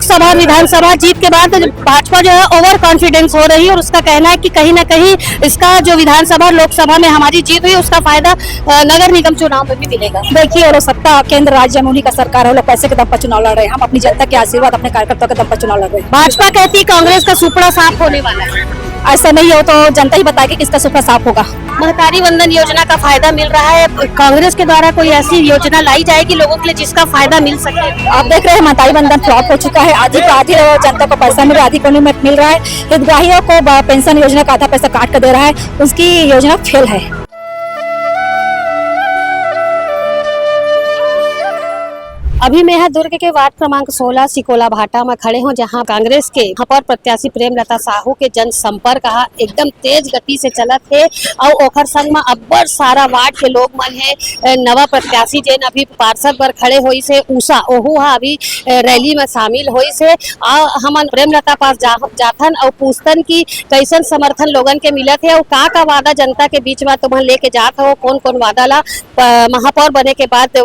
लोकसभा विधानसभा जीत के बाद भाजपा जो है ओवर कॉन्फिडेंस हो रही है और उसका कहना है कि कहीं ना कहीं इसका जो विधानसभा और लोकसभा में हमारी जीत हुई उसका फायदा नगर निगम चुनाव में भी मिलेगा। देखिए, और सत्ता केंद्र राज्य में उन्हीं का सरकार है, लोग पैसे के दम पर चुनाव लड़ रहे हैं। हम अपनी जनता के आशीर्वाद अपने कार्यकर्ताओं के दम पर चुनाव लड़ रहे हैं। भाजपा कहती है कांग्रेस का सुपड़ा साफ होने वाला है। ऐसा नहीं हो तो जनता ही बताएगी किसका सुपड़ा साफ होगा। महतारी वंदन योजना का फायदा मिल रहा है, कांग्रेस के द्वारा कोई ऐसी योजना लाई जाएगी लोगों के लिए जिसका फायदा मिल सके। आप देख रहे हैं महतारी वंदन फ्लॉप हो चुका है। आधी को आधी जनता को पैसा मिल रहा है, आधी को नहीं मिल रहा है। हितग्राहियों को पेंशन योजना का आधा पैसा काट कर दे रहा है, उसकी योजना फेल है। अभी मैं यहाँ दुर्ग के वार्ड क्रमांक 16 सिकोला भाटा में खड़े हूँ, जहाँ कांग्रेस के महापौर प्रत्याशी प्रेमलता साहू के जनसंपर्क एकदम तेज गति से चलत है और ओखर संग में अब्बर सारा वार्ड के लोग मन है। नवा प्रत्याशी जेन अभी पार्षद पर खड़े हुई से उषा ओहू अभी रैली में शामिल हुई से हमन प्रेमलता पास जाथन और पूछतन की कैसन समर्थन लोगन के मिलत है और का वादा जनता के बीच में तुम्हें लेके जात हो, कौन कौन वादा ला महापौर बने के बाद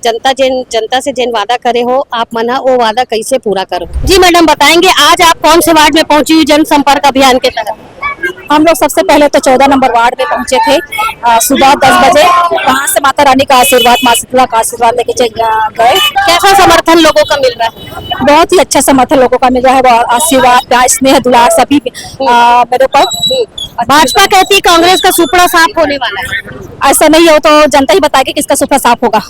जनता से जिन वादा करे हो आप मना वो वादा कैसे पूरा करो। जी मैडम बताएंगे आज आप कौन से वार्ड में पहुंची हुई जनसंपर्क अभियान के तहत? हम लोग सबसे पहले तो 14 नंबर वार्ड में पहुंचे थे सुबह 10 बजे। वहाँ से माता रानी का आशीर्वाद, माँ शीतला का आशीर्वाद लेके गए। कैसा समर्थन लोगों का मिल रहा है? बहुत ही अच्छा समर्थन लोगों का मिल रहा है। वो आशीर्वाद, प्यार, स्नेह, दुलार सभी मेरे ऊपर। भाजपा कहती है कांग्रेस का सुपड़ा साफ होने वाला है। ऐसा नहीं हो तो जनता ही बताएगी किसका सुपड़ा साफ होगा।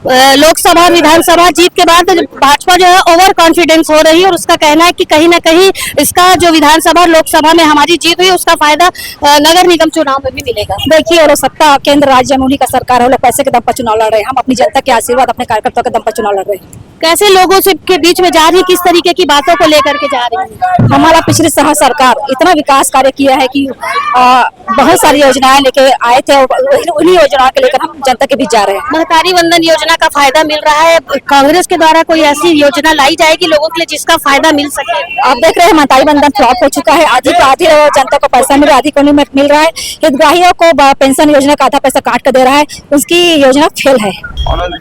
लोकसभा विधानसभा जीत के बाद भाजपा जो है ओवर कॉन्फिडेंस हो रही है और उसका कहना है कि कहीं ना कहीं इसका जो विधानसभा और लोकसभा में हमारी जीत हुई उसका फायदा नगर निगम चुनाव में भी मिलेगा। देखिए, और सत्ता केंद्र राज्य में उन्हीं का सरकार है, लोग पैसे के दम पर चुनाव लड़ रहे हैं। हम अपनी जनता के आशीर्वाद अपने कार्यकर्ताओं के दम पर चुनाव लड़ रहे हैं। कैसे लोगों से के बीच में जा रही, किस तरीके की बातों को लेकर के जा रही है? हमारा पिछले साल सरकार इतना विकास कार्य किया है कि बहुत सारी योजनाएं लेके आए थे और उन्हीं योजनाओं के लेकर हम जनता के बीच जा रहे हैं। महतारी वंदन योजना का फायदा मिल रहा है, कांग्रेस के द्वारा कोई ऐसी योजना लाई जाएगी लोगों के लिए जिसका फायदा मिल सके। आप देख रहे हैं महतारी वंदन फ्लॉप हो चुका है। आधी को आधी जनता को पैसा मिल रहा है, आधी को नहीं मिल रहा है। हितग्राहियों को पेंशन योजना का आधा पैसा काट कर दे रहा है, उसकी योजना फेल है।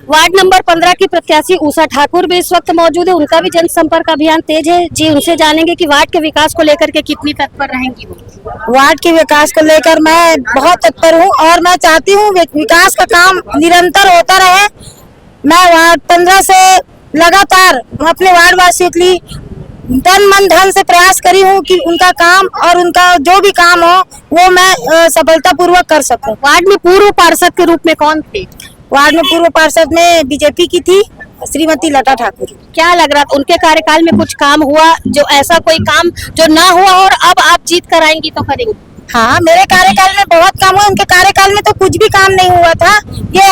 वार्ड नंबर 15 की प्रत्याशी उषा ठाकुर भी इस वक्त मौजूद है, उनका भी जनसंपर्क अभियान तेज है। जी उनसे जानेंगे कि वार्ड के विकास को लेकर के कितनी तत्पर रहेंगी वो। वार्ड के विकास को लेकर मैं बहुत तत्पर हूँ और मैं चाहती हूँ विकास का काम निरंतर होता रहे। मैं वार्ड 15 से लगातार अपने वार्ड वासियों के लिए तन मन धन से प्रयास करी हूँ कि उनका काम और उनका जो भी काम हो वो मैं सफलतापूर्वक कर सकूं। वार्ड में पूर्व पार्षद के रूप में कौन थे? वार्ड में पूर्व पार्षद में बीजेपी की थी श्रीमती लता ठाकुर। क्या लग रहा था उनके कार्यकाल में कुछ काम हुआ जो ऐसा कोई काम जो ना हुआ और अब आप जीत कर आएंगी तो करेंगे? हाँ, मेरे कार्यकाल में बहुत काम हुआ, उनके कार्यकाल में तो कुछ भी काम नहीं हुआ था। ये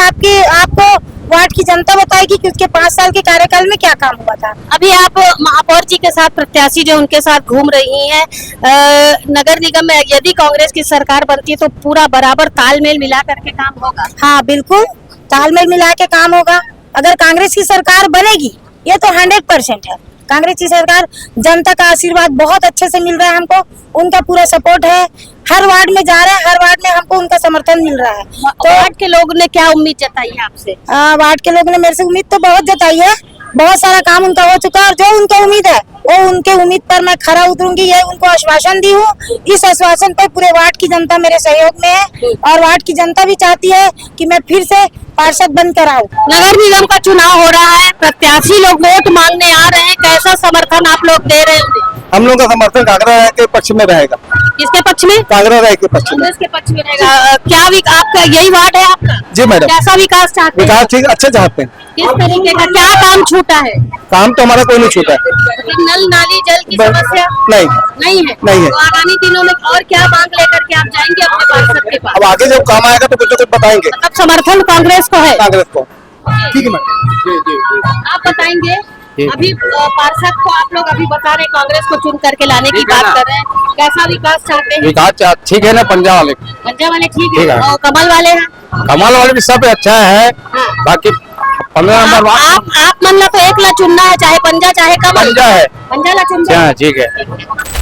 आपको वार्ड की जनता बताएगी कि उसके 5 साल के कार्यकाल में क्या काम हुआ था। अभी आप महापौर जी के साथ प्रत्याशी जो उनके साथ घूम रही हैं, नगर निगम में यदि कांग्रेस की सरकार बनती है तो पूरा बराबर तालमेल मिला करके काम होगा? हाँ बिल्कुल, तालमेल मिला के काम होगा। अगर कांग्रेस की सरकार बनेगी ये तो 100% है। कांग्रेस की सरकार, जनता का आशीर्वाद बहुत अच्छे से मिल रहा है हमको, उनका पूरा सपोर्ट है। हर वार्ड में जा रहे हैं, हर वार्ड में हमको उनका समर्थन मिल रहा है। तो वार्ड के लोग ने क्या उम्मीद जताई है आपसे? वार्ड के लोग ने मेरे से उम्मीद तो बहुत जताई है। बहुत सारा काम उनका हो चुका है और जो उनका उम्मीद है वो उनके उम्मीद पर मैं खरा उतरूंगी, ये उनको आश्वासन दी हूँ। इस आश्वासन पर पूरे वार्ड की जनता मेरे सहयोग में है और वार्ड की जनता भी चाहती है कि मैं फिर से पार्षद बनकर आऊं। नगर निगम का चुनाव हो रहा है, प्रत्याशी लोग वोट मांगने आ रहे हैं, कैसा समर्थन आप लोग दे रहे हैं? हम लोग का समर्थन कांगड़ा राय के पक्ष में रहेगा। किसके पक्ष में? कांगड़ा राय के पक्ष में। कांग्रेस के पक्ष में रहेगा। क्या आपका यही वार्ड है आपका? जी मैडम। कैसा विकास चाहते हैं? विकास ठीक अच्छे चाहते हैं। किस तरीके का क्या काम छूटा है? काम तो हमारा कोई नहीं छूटा है। नल नाली जल की समस्या नहीं है। तो आगामी दिनों में और क्या मांग लेकर के आप जाएंगे अपने पार्षद के पास? अब आगे जब काम आएगा तो कुछ बताएंगे। अब समर्थन कांग्रेस को है? कांग्रेस को। ठीक है मैडम। आप बताएंगे। अभी पार्षद को आप लोग अभी बता रहे कांग्रेस को चुन करके लाने की बात कर रहे हैं, कैसा विकास चाहते हैं? विकास ठीक है ना? पंजाब वाले ठीक है और कमल वाले हैं? कमल वाले भी सब अच्छा है। बाकी 15 नंबर आप आप मन ला तो एक ला चुनना है, चाहे पंजा चाहे कमल। पंजा है। पंजा ला चुनना। हाँ ठीक है।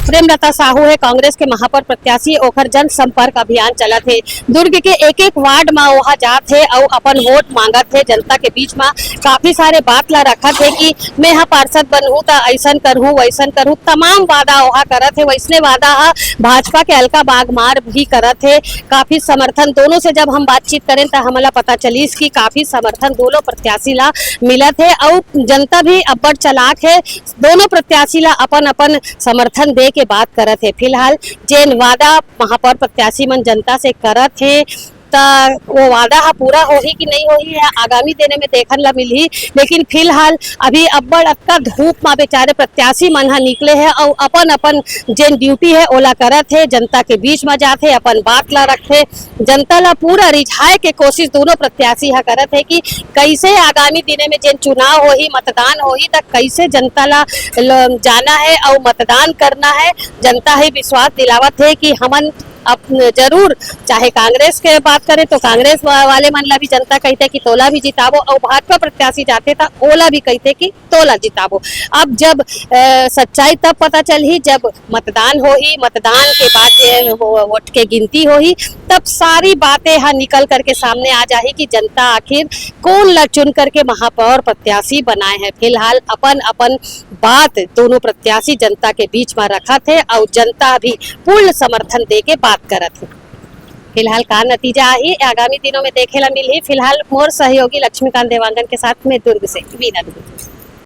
प्रेमलता साहू है कांग्रेस के महापौर प्रत्याशी, ओखर जन संपर्क अभियान चलत है। दुर्ग के एक एक वार्ड में वहाँ जात है और अपन वोट मांगत है। जनता के बीच में काफी सारे बात ला रखत है कि मैं यहाँ पार्षद बनहूँ तो ऐसन करहूँ वैसन करहूँ, तमाम वादा वहाँ करत है। वैसने वादा भाजपा के अलका बागमार भी करत है। काफी समर्थन दोनों से जब हम बातचीत करें तो हमला पता चली कि काफी समर्थन दोनों प्रत्याशी ला मिलत है और जनता भी अब्बड़ चलाक है। दोनों प्रत्याशी ला अपन अपन समर्थन दे के बात करत है। फिलहाल जेन वादा महापौर प्रत्याशी मन जनता से करत है ता वो वादा हा पूरा होही कि नहीं होही है आगामी दिने में देखन ला मिलही। लेकिन फिलहाल अभी अब्बड़ अक्का धूप में बेचारे प्रत्याशी मन हा निकले है और अपन अपन जेन ड्यूटी है ओला करत है। जनता के बीच में जाते अपन बात ला रखते, जनता ला पूरा रिझाए के कोशिश दोनों प्रत्याशी हा करत है कि कैसे आगामी दिने में जेन चुनाव होही मतदान होही तक कैसे जनता ला जाना है और मतदान करना है। जनता ही विश्वास दिलावत है कि हमन अब जरूर चाहे कांग्रेस के बात करें तो कांग्रेस वाले मन ला भी जनता कहते कि तोला भी जिताबो और भाजपा प्रत्याशी जाते था ओला भी कहते कि तोला जिताबो। अब जब सच्चाई तब पता चली जब मतदान होही, मतदान के बाद वोट के गिनती होही, तब सारी बातें हाँ निकल करके सामने आ जाही कि जनता आखिर कौन ला चुन करके महापौर प्रत्याशी बनाए हैं। फिलहाल अपन अपन बात दोनों प्रत्याशी जनता के बीच में रखत है और जनता भी पूर्ण समर्थन दे के बात करत है। फिलहाल का नतीजा ही आगामी दिनों में देखेला मिली। फिलहाल मोर सहयोगी लक्ष्मीकांत देवांगन के साथ में दुर्ग से वीना।